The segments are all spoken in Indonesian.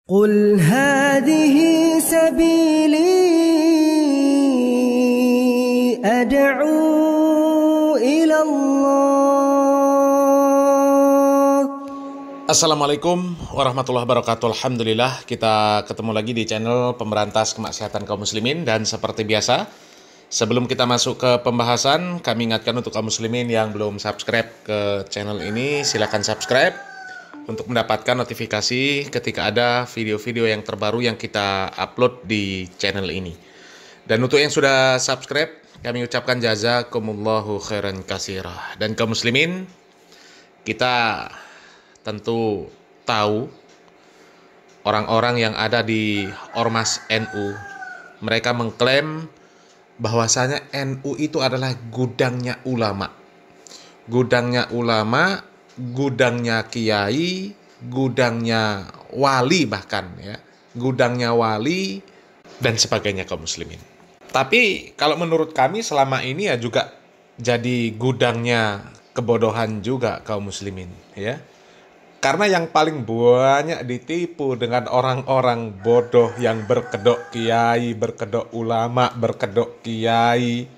قل هذه سبيلي أدعو إلى الله. Assalamualaikum warahmatullahi wabarakatuh. Alhamdulillah, kita ketemu lagi di channel Pemberantas Kemaksiatan Kaum Muslimin. Dan seperti biasa, sebelum kita masuk ke pembahasan, kami ingatkan untuk kaum muslimin yang belum subscribe ke channel ini, silakan subscribe untuk mendapatkan notifikasi ketika ada video-video yang terbaru yang kita upload di channel ini. Dan untuk yang sudah subscribe, kami ucapkan jazakumullahu khairan katsira. Dan kaum muslimin, kita tentu tahu orang-orang yang ada di Ormas NU, mereka mengklaim bahwasanya NU itu adalah gudangnya ulama. Gudangnya ulama, gudangnya kiai, gudangnya wali, bahkan ya, gudangnya wali dan sebagainya kaum muslimin. Tapi kalau menurut kami selama ini ya juga jadi gudangnya kebodohan juga kaum muslimin ya. Karena yang paling banyak ditipu dengan orang-orang bodoh yang berkedok kiai, berkedok ulama, berkedok kiai,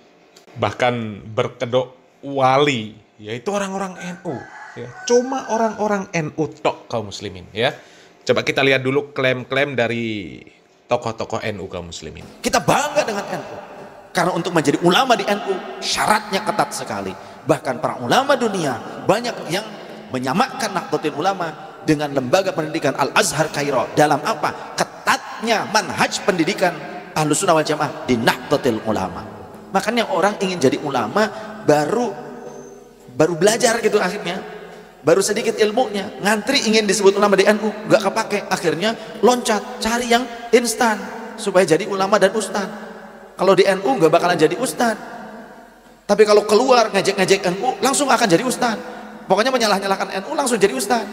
bahkan berkedok wali, yaitu orang-orang NU. Ya, cuma orang-orang NU tok kaum muslimin ya. Coba kita lihat dulu klaim-klaim dari tokoh-tokoh NU kaum muslimin. Kita bangga dengan NU karena untuk menjadi ulama di NU syaratnya ketat sekali. Bahkan para ulama dunia banyak yang menyamakan Nahdlatul Ulama dengan lembaga pendidikan Al-Azhar Kairo. Dalam apa? Ketatnya manhaj pendidikan Ahlus Sunnah wal Jamaah di Nahdlatul Ulama. Makanya orang ingin jadi ulama baru belajar gitu akhirnya. Baru sedikit ilmunya, ngantri ingin disebut ulama di NU, nggak kepake, akhirnya loncat cari yang instan supaya jadi ulama dan ustad. Kalau di NU nggak bakalan jadi ustad, tapi kalau keluar ngejek-ngejek NU langsung akan jadi ustad. Pokoknya menyalah-nyalahkan NU langsung jadi ustad.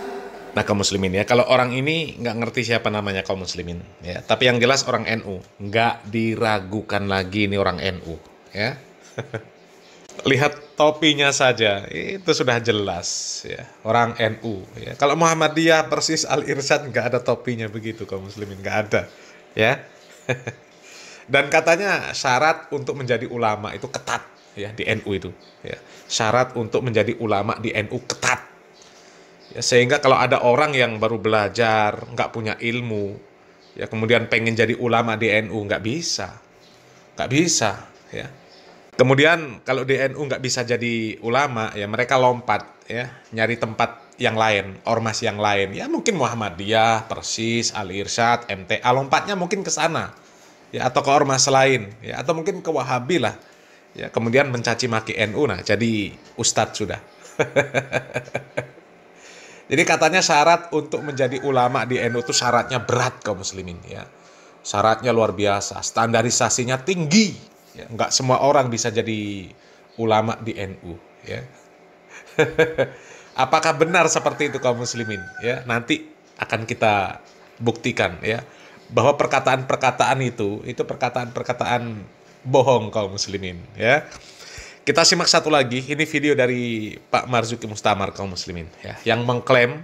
Nah kaum muslimin ya, kalau orang ini nggak ngerti siapa namanya kaum muslimin ya, tapi yang jelas orang NU, nggak diragukan lagi ini orang NU ya. Lihat topinya saja, itu sudah jelas ya, orang NU ya. Kalau Muhammadiyah persis Al-Irsyad nggak ada topinya begitu kaum muslimin, nggak ada ya. Dan katanya syarat untuk menjadi ulama itu ketat ya di NU itu ya. Syarat untuk menjadi ulama di NU ketat ya, sehingga kalau ada orang yang baru belajar nggak punya ilmu ya, kemudian pengen jadi ulama di NU, nggak bisa ya. Kemudian kalau di NU nggak bisa jadi ulama ya, mereka lompat ya, nyari tempat yang lain, ormas yang lain ya, mungkin Muhammadiyah, Persis, Al-Irsyad, MTA, lompatnya mungkin ke sana ya, atau ke ormas lain ya, atau mungkin ke Wahabi lah ya, kemudian mencaci maki NU, nah jadi ustadz sudah. Jadi katanya syarat untuk menjadi ulama di NU itu syaratnya berat kaum muslimin ya, syaratnya luar biasa, standarisasinya tinggi. Ya, nggak semua orang bisa jadi ulama di NU ya. Apakah benar seperti itu kaum muslimin ya? Nanti akan kita buktikan ya, bahwa perkataan-perkataan itu perkataan-perkataan bohong kaum muslimin ya. Kita simak satu lagi, ini video dari Pak Marzuki Mustamar kaum muslimin ya, yang mengklaim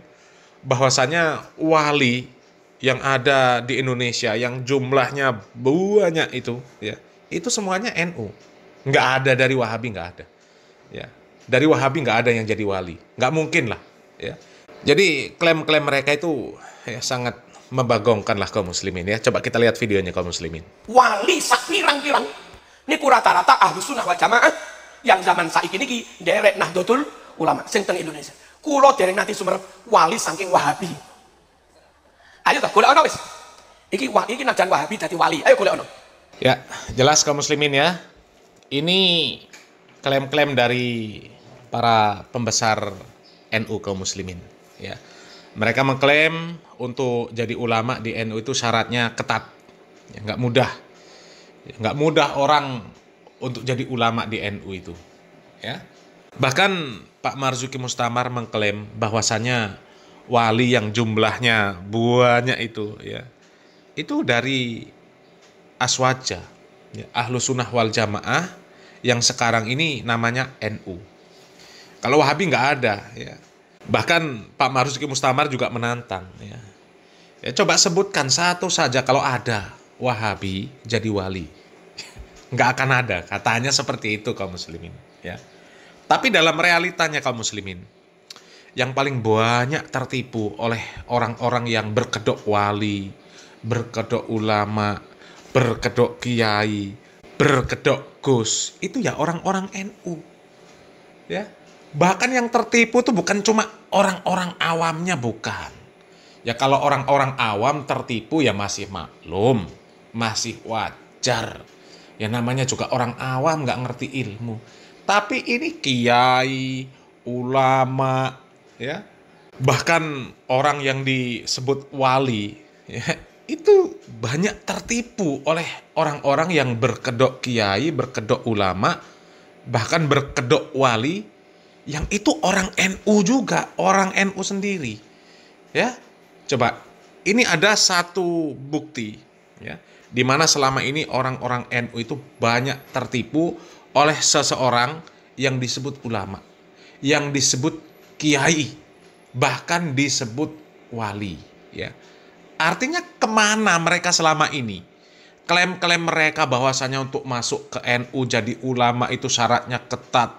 bahwasanya wali yang ada di Indonesia yang jumlahnya banyak itu ya, itu semuanya NU, nggak ada dari Wahabi, nggak ada ya. Dari Wahabi nggak ada yang jadi wali, nggak mungkin lah ya. Jadi klaim-klaim mereka itu ya sangat membagongkan lah kaum muslimin ya. Coba kita lihat videonya kaum muslimin. Wali sak pirang-pirang niku rata-rata Ahlus Sunnah wal Jamaah yang zaman saiki niki derek Nahdlatul Ulama sing teng Indonesia. Kula dereng nanti sumber wali saking Wahabi. Ayo ta golek ana wis. Iki najan Wahabi dadi wali. Ayo golek ana. Ya, jelas kaum muslimin ya. Ini klaim-klaim dari para pembesar NU kaum muslimin ya. Mereka mengklaim untuk jadi ulama di NU itu syaratnya ketat. Ya, nggak mudah. Ya, nggak mudah orang untuk jadi ulama di NU itu ya. Bahkan Pak Marzuki Mustamar mengklaim bahwasannya wali yang jumlahnya banyak itu ya, itu dari Aswaja ya, Ahlus Sunnah wal Jamaah yang sekarang ini namanya NU. Kalau Wahabi nggak ada ya. Bahkan Pak Marzuki Mustamar juga menantang ya. Ya, coba sebutkan satu saja kalau ada Wahabi jadi wali. Nggak akan ada, katanya seperti itu kaum muslimin. Ya. Tapi dalam realitanya kaum muslimin, yang paling banyak tertipu oleh orang-orang yang berkedok wali, berkedok ulama, berkedok kiai, berkedok gus, itu ya orang-orang NU. Ya. Bahkan yang tertipu itu bukan cuma orang-orang awamnya, bukan. Ya kalau orang-orang awam tertipu ya masih maklum, masih wajar. Ya namanya juga orang awam, nggak ngerti ilmu. Tapi ini kiai, ulama, ya, bahkan orang yang disebut wali, ya, itu banyak tertipu oleh orang-orang yang berkedok kiai, berkedok ulama, bahkan berkedok wali, yang itu orang NU juga, orang NU sendiri. Ya, coba, ini ada satu bukti, ya, di mana selama ini orang-orang NU itu banyak tertipu oleh seseorang yang disebut ulama, yang disebut kiai, bahkan disebut wali. Ya. Artinya kemana mereka selama ini? Klaim-klaim mereka bahwasanya untuk masuk ke NU jadi ulama itu syaratnya ketat,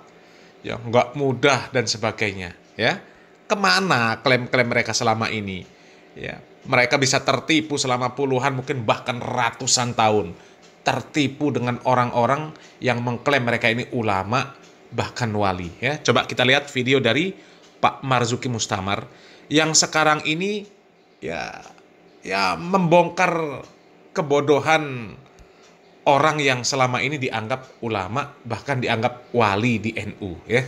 ya nggak mudah dan sebagainya. Ya, kemana klaim-klaim mereka selama ini? Ya, mereka bisa tertipu selama puluhan mungkin bahkan ratusan tahun, tertipu dengan orang-orang yang mengklaim mereka ini ulama bahkan wali. Ya, coba kita lihat video dari Pak Marzuki Mustamar yang sekarang ini ya membongkar kebodohan orang yang selama ini dianggap ulama bahkan dianggap wali di NU. Ya,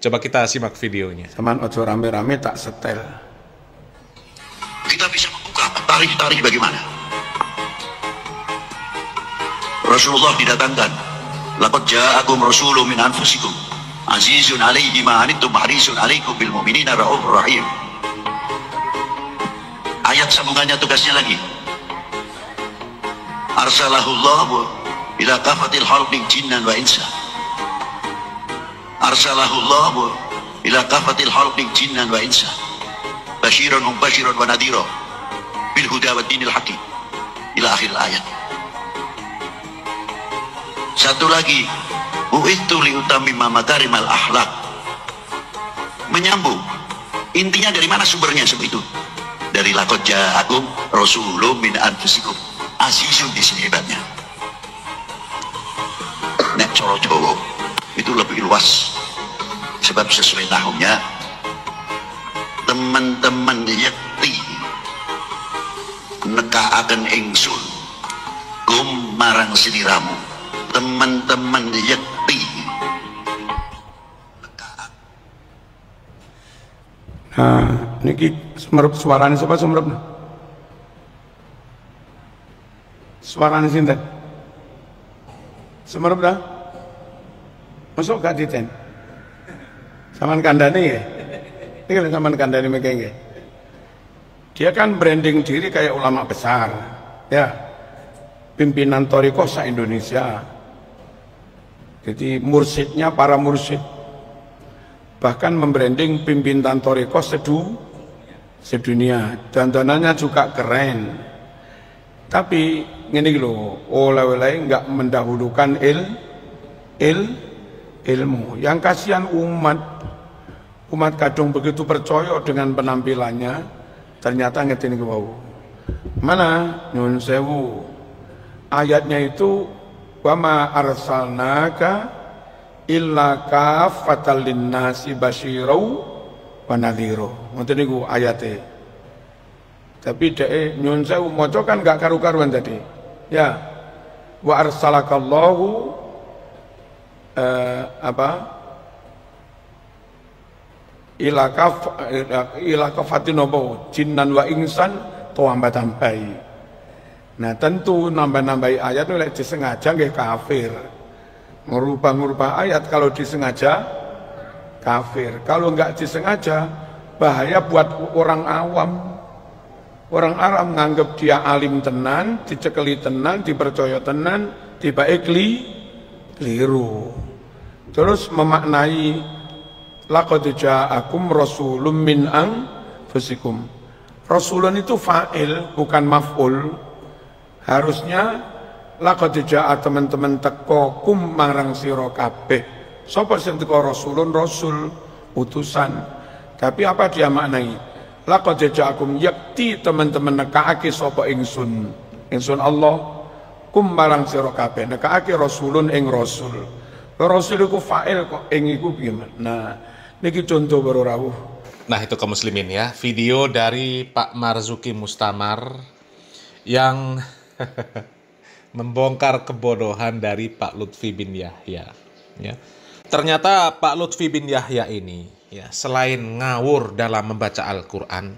coba kita simak videonya. Saman ojo rame-rame tak setel. Kita bisa membuka tarik-tarik bagaimana? Rasulullah didatangkan, laqad ja'akum rasulun min anfusikum azizun 'alaihi ma anittum harisun 'alaikum bil mu'minina raufur rahim. Ayat sambungannya tugasnya lagi. Arsalahullahu ila kafatil khalqi jinnan wa insa. Arsalahullahu ila kafatil khalqi jinnan wa insa. Basyiran mubasyiran wa nadhira bil huda wad dinil hakim ila akhir ayat. Satu lagi, bu'ithu liutammima makarimal akhlak. Menyambung. Intinya dari mana sumbernya seperti itu? Dari laqad ja'akum rasulun min anfusikum azizun, di sini hebatnya. Nek coro Jawa itu lebih luas. Sebab sesuai tahunnya teman-teman yakti nekaaken ingsun kum marang sliramu. Teman-teman yakti. Nah, niki semerup suarane sapa semerup? Suarane sinten? Semerup dah? Masuk gak diten? Saman kandane ya? Ini kan saman kandane mekenge. Dia kan branding diri kayak ulama besar, ya. Pimpinan Thariqah se-Indonesia. Jadi mursyidnya para mursyid, bahkan membranding pimpinan Thariqah sedunia, dandanannya juga keren. Tapi ini loh, oleh-oleh nggak mendahulukan ilmu. Yang kasihan umat kadung begitu percaya dengan penampilannya, ternyata ngerti ke bawah. Mana nyun sewu ayatnya itu, wa ma arsalnaka illa kafatal linnasi basyirau wa nadhira. Ngoten niku ayate. Tapi dhek nyun sewu maca kan gak karu-karuan tadi. Ya. Wa arsalakallahu ila kafatin jinnan wa insan tambahi. Nah tentu nambah-nambahi ayat oleh disengaja nggih kafir. Merubah-merubah ayat kalau disengaja kafir. Kalau enggak disengaja bahaya buat orang awam. Orang Arab nganggep dia alim tenan, dicekeli tenan, dipercaya tenan, tiba-tiba keliru. Terus memaknai laqad ja'akum rasulun min anfusikum Rasulun itu fa'il, bukan maf'ul. Harusnya laqad ja'a teman-teman teko kum marang sira kabeh. Sapa sing teko rasulun, rasul, utusan. Tapi apa dia maknai? Laqad ja'akum, yakti teman-teman nekaake sapa ingsun. Ingsun Allah kum marang sira kabeh nekaake rasulun ing rasul. Rasul iku fa'il kok ing iku gimana? Nah, niki contoh baru rawuh. Nah, itu kaum muslimin ya, video dari Pak Marzuki Mustamar yang membongkar kebodohan dari Pak Lutfi bin Yahya. Ya. Ternyata Pak Lutfi bin Yahya ini, ya, selain ngawur dalam membaca Al-Quran,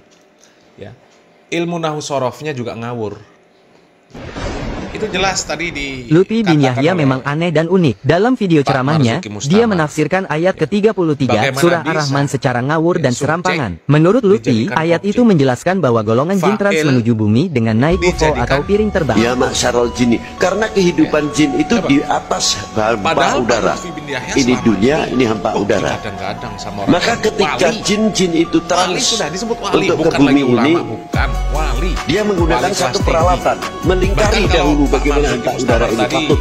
ya, ilmu nahu sorofnya juga ngawur. Itu jelas tadi di Lutfi bin Yahya memang aneh dan unik. Dalam video ceramahnya, dia menafsirkan ayat ke-33 surah Ar-Rahman secara ngawur dan serampangan. Menurut Lutfi, ayat itu menjelaskan bahwa golongan jin trans menuju bumi dengan naik UFO atau piring terbang. Ya ma'syarul jinni, karena kehidupan jin itu di atas hampa udara. Ini dunia, ini hampa udara. Maka ketika jin-jin itu trans untuk ke bumi ini, dia menggunakan satu peralatan, melingkari dahulu bagaimana hampa udara ini patut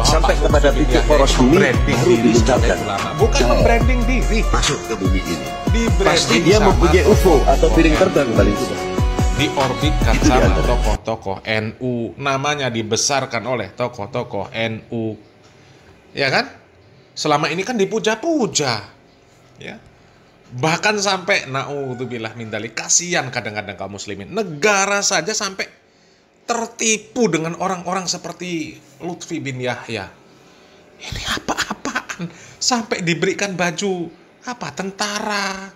sampai kepada titik poros bumi, baru diluncurkan. Bukan membranding diri masuk ke bumi ini. Pasti dia mempunyai UFO atau piring terbang paling tidak. Diorbitkan sama tokoh-tokoh NU, namanya dibesarkan oleh tokoh-tokoh NU, ya kan? Selama ini kan dipuja-puja, ya. Bahkan sampai naudzubillah min dzalik, kasihan kadang-kadang kaum muslimin. Negara saja sampai tertipu dengan orang-orang seperti Lutfi bin Yahya. Ini apa-apaan? Sampai diberikan baju apa tentara,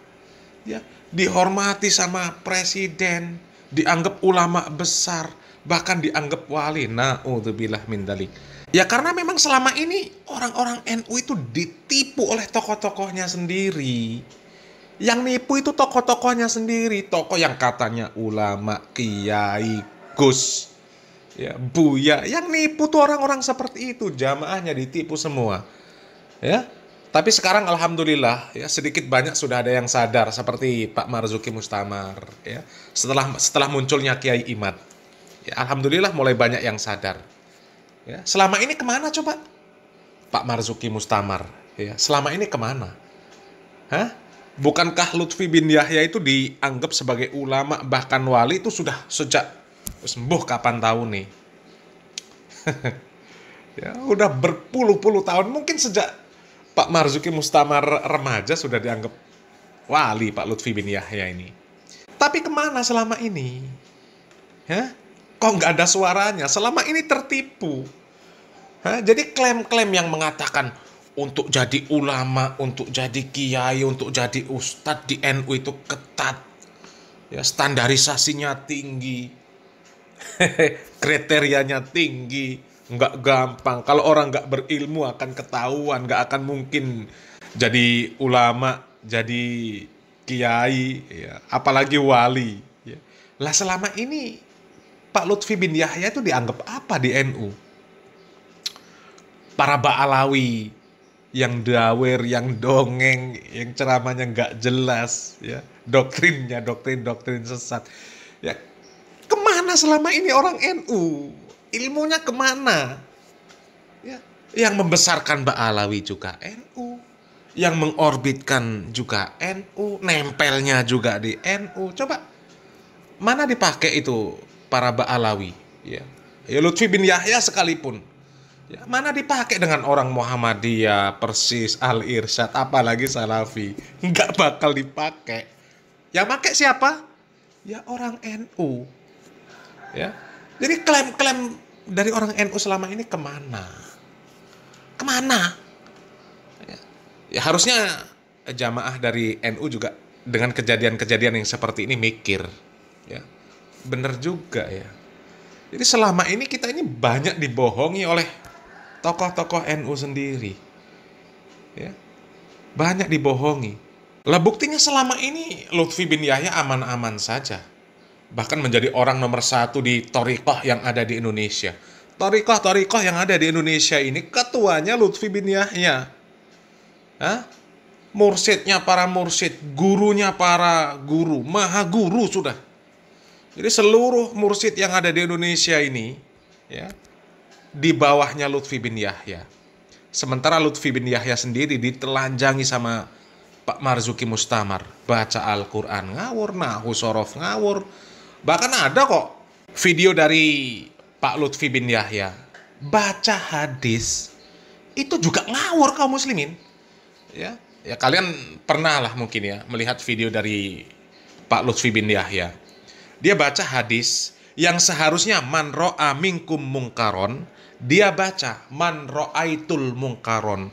ya, dihormati sama presiden, dianggap ulama besar, bahkan dianggap wali. Naudzubillah min dzalik. Ya karena memang selama ini orang-orang NU itu ditipu oleh tokoh-tokohnya sendiri. Yang nipu itu tokoh-tokohnya sendiri, tokoh yang katanya ulama, kiai, Gus, ya, Buya, yang nipu tuh orang-orang seperti itu, jamaahnya ditipu semua, ya. Tapi sekarang alhamdulillah, ya, sedikit banyak sudah ada yang sadar seperti Pak Marzuki Mustamar, ya. Setelah munculnya Kiai Imad, ya, alhamdulillah mulai banyak yang sadar. Ya, selama ini kemana coba Pak Marzuki Mustamar? Ya, selama ini kemana? Hah? Bukankah Lutfi bin Yahya itu dianggap sebagai ulama bahkan wali itu sudah sejak sembuh kapan tahu nih? Ya, udah berpuluh-puluh tahun, mungkin sejak Pak Marzuki Mustamar remaja sudah dianggap wali Pak Lutfi bin Yahya ini. Tapi kemana selama ini? Ya? Kok nggak ada suaranya? Selama ini tertipu. Jadi klaim-klaim yang mengatakan untuk jadi ulama, untuk jadi kiai, untuk jadi ustadz di NU itu ketat, ya, standarisasinya tinggi, kriterianya tinggi, nggak gampang. Kalau orang nggak berilmu akan ketahuan, nggak akan mungkin jadi ulama, jadi kiai, ya, apalagi wali. Ya. Lah selama ini Pak Lutfi bin Yahya itu dianggap apa di NU? Para Ba'alawi yang dawer, yang dongeng, yang ceramahnya nggak jelas, ya, doktrinnya doktrin sesat. Ya, kemana selama ini orang NU? Ilmunya kemana? Ya, yang membesarkan Ba'alawi juga NU, yang mengorbitkan juga NU, nempelnya juga di NU. Coba mana dipakai itu para Ba'alawi? Ya, ya Lutfi bin Yahya sekalipun. Ya, mana dipakai dengan orang Muhammadiyah, Persis, Al-Irsyad, apalagi Salafi. Nggak bakal dipakai. Yang pakai siapa? Ya orang NU. Ya. Jadi klaim-klaim dari orang NU selama ini kemana? Kemana? Ya, harusnya jamaah dari NU juga dengan kejadian-kejadian yang seperti ini mikir. Ya, bener juga ya. Jadi selama ini kita ini banyak dibohongi oleh tokoh-tokoh NU sendiri, ya, banyak dibohongi. Lah buktinya selama ini Lutfi bin Yahya aman-aman saja, bahkan menjadi orang nomor 1 di thariqah yang ada di Indonesia. Thariqah yang ada di Indonesia ini ketuanya Lutfi bin Yahya, mursyidnya para mursyid, gurunya para guru, maha guru sudah. Jadi seluruh mursyid yang ada di Indonesia ini, ya, di bawahnya Lutfi bin Yahya. Sementara Lutfi bin Yahya sendiri ditelanjangi sama Pak Marzuki Mustamar. Baca Al-Quran ngawur, nahu sorof ngawur. Bahkan ada kok video dari Pak Lutfi bin Yahya baca hadis itu juga ngawur kaum muslimin. Ya kalian pernah lah mungkin ya melihat video dari Pak Lutfi bin Yahya. Dia baca hadis yang seharusnya man ro'a minkum mungkaron, dia baca man ro'aitul mungkaron.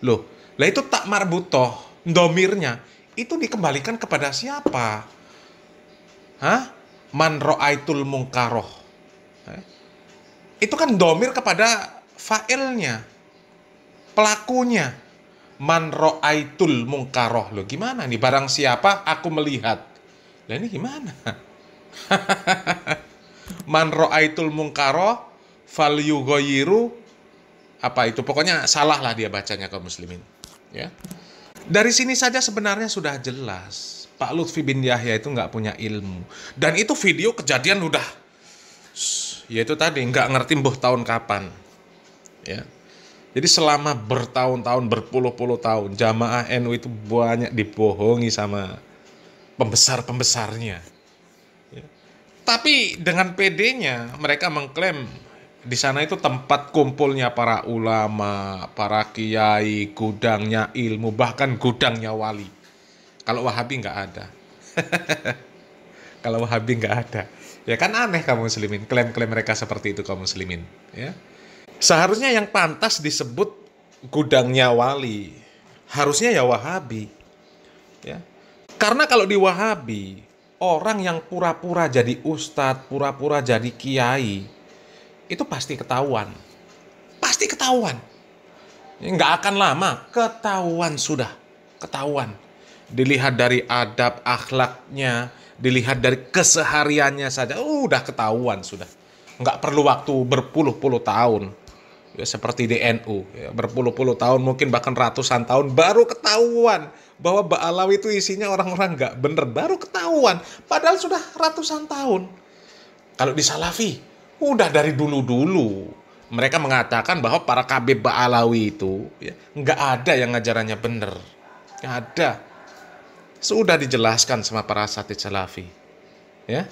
Loh, lah itu tak marbutoh, domirnya itu dikembalikan kepada siapa? Man ro'aitul mungkaroh. Itu kan domir kepada fa'ilnya, pelakunya. Man ro'aitul mungkaroh. Loh gimana nih, barang siapa aku melihat. Lah ini gimana? Man ro'aitul mungkaroh fal yugoyiru, apa itu, pokoknya salah lah dia bacanya kaum muslimin, ya. Dari sini saja sebenarnya sudah jelas Pak Lutfi bin Yahya itu nggak punya ilmu. Dan itu video kejadian udah, yaitu tadi nggak ngerti mbuh tahun kapan, ya. Jadi selama bertahun-tahun, berpuluh-puluh tahun, jamaah NU itu banyak dibohongi sama pembesar-pembesarnya. Tapi dengan PD-nya mereka mengklaim di sana itu tempat kumpulnya para ulama, para kiai, gudangnya ilmu, bahkan gudangnya wali. Kalau Wahabi nggak ada. Kalau Wahabi nggak ada. Ya kan aneh kaum muslimin, klaim-klaim mereka seperti itu kaum muslimin. Ya. Seharusnya yang pantas disebut gudangnya wali, harusnya ya Wahabi. Ya. Karena kalau di Wahabi, orang yang pura-pura jadi ustadz, pura-pura jadi kiai, itu pasti ketahuan. Pasti ketahuan. Nggak akan lama, ketahuan sudah. Ketahuan. Dilihat dari adab, akhlaknya, dilihat dari kesehariannya saja, udah ketahuan sudah. Nggak perlu waktu berpuluh-puluh tahun. Ya, seperti di NU. Ya, berpuluh-puluh tahun, mungkin bahkan ratusan tahun, baru ketahuan bahwa Ba'alawi itu isinya orang-orang nggak bener, baru ketahuan. Padahal sudah ratusan tahun. Kalau di Salafi, udah dari dulu-dulu. Mereka mengatakan bahwa para kabib Ba'alawi itu ya, nggak ada yang ngajarannya bener. Nggak ada. Sudah dijelaskan sama para asatidz Salafi. Ya.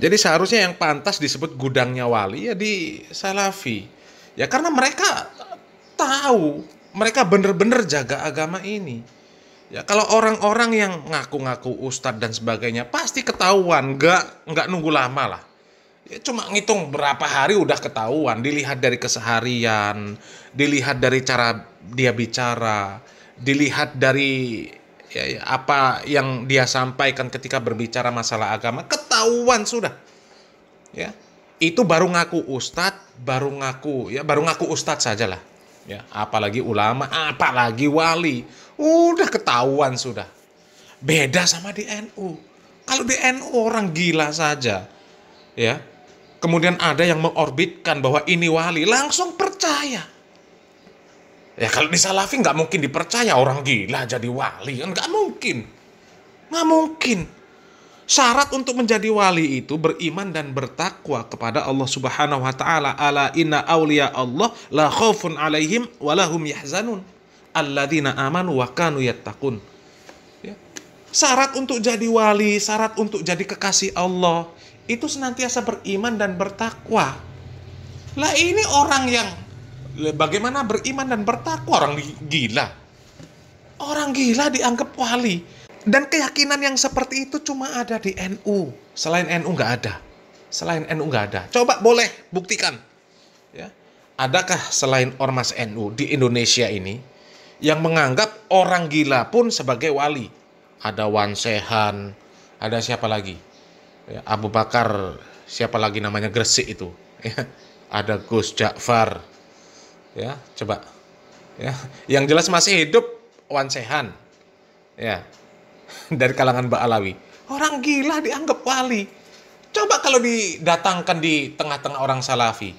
Jadi seharusnya yang pantas disebut gudangnya wali ya di Salafi. Ya karena mereka tahu, mereka bener-bener jaga agama ini. Ya kalau orang-orang yang ngaku-ngaku ustadz dan sebagainya pasti ketahuan, nggak nunggu lama lah. Ya, cuma ngitung berapa hari udah ketahuan, dilihat dari keseharian, dilihat dari cara dia bicara, dilihat dari ya, apa yang dia sampaikan ketika berbicara masalah agama, ketahuan sudah. Ya. Itu baru ngaku ustadz, baru ngaku ustadz sajalah. Ya, apalagi ulama, apalagi wali. Udah ketahuan sudah. Beda sama di NU. Kalau di NU orang gila saja. Ya. Kemudian ada yang mengorbitkan bahwa ini wali, langsung percaya. Ya kalau di Salafi nggak mungkin dipercaya orang gila jadi wali, kan nggak mungkin. Nggak mungkin. Syarat untuk menjadi wali itu beriman dan bertakwa kepada Allah Subhanahu wa taala. Ala inna awliya Allah la khaufun alaihim wa lahum yahzanun alladzina amanu wa kanu yattaqun. Ya. Syarat untuk jadi wali, syarat untuk jadi kekasih Allah itu senantiasa beriman dan bertakwa. Lah ini orang yang bagaimana beriman dan bertakwa, orang gila. Orang gila dianggap wali. Dan keyakinan yang seperti itu cuma ada di NU. Selain NU nggak ada. Selain NU nggak ada. Coba boleh buktikan. Ya. Adakah selain ormas NU di Indonesia ini yang menganggap orang gila pun sebagai wali? Ada Wan Sehan, ada siapa lagi? Ya, Abu Bakar, siapa lagi namanya Gresik itu? Ya. Ada Gus Ja'far. Ya, coba. Ya. Yang jelas masih hidup Wan Sehan. Ya. Dari kalangan Ba'alawi. Orang gila dianggap wali. Coba kalau didatangkan di tengah-tengah orang Salafi.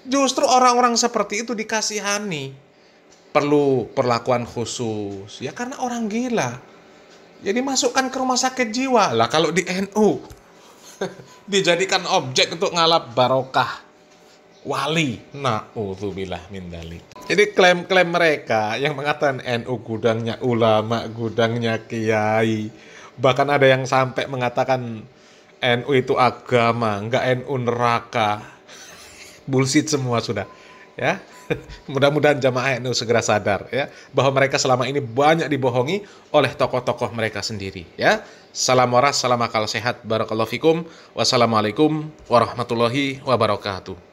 Justru orang-orang seperti itu dikasihani. Perlu perlakuan khusus. Ya karena orang gila. Jadi masukkan ke rumah sakit jiwa. Lah kalau di NU. dijadikan objek untuk ngalap barokah wali. Na'udzubillah min dzalik. Jadi klaim-klaim mereka yang mengatakan NU gudangnya ulama, gudangnya kiai, bahkan ada yang sampai mengatakan NU itu agama, enggak NU neraka. Bullshit semua sudah, ya. Mudah-mudahan jamaah NU segera sadar ya bahwa mereka selama ini banyak dibohongi oleh tokoh-tokoh mereka sendiri ya. Salam waras, salam akal sehat, barakallahu fikum. Wassalamualaikum warahmatullahi wabarakatuh.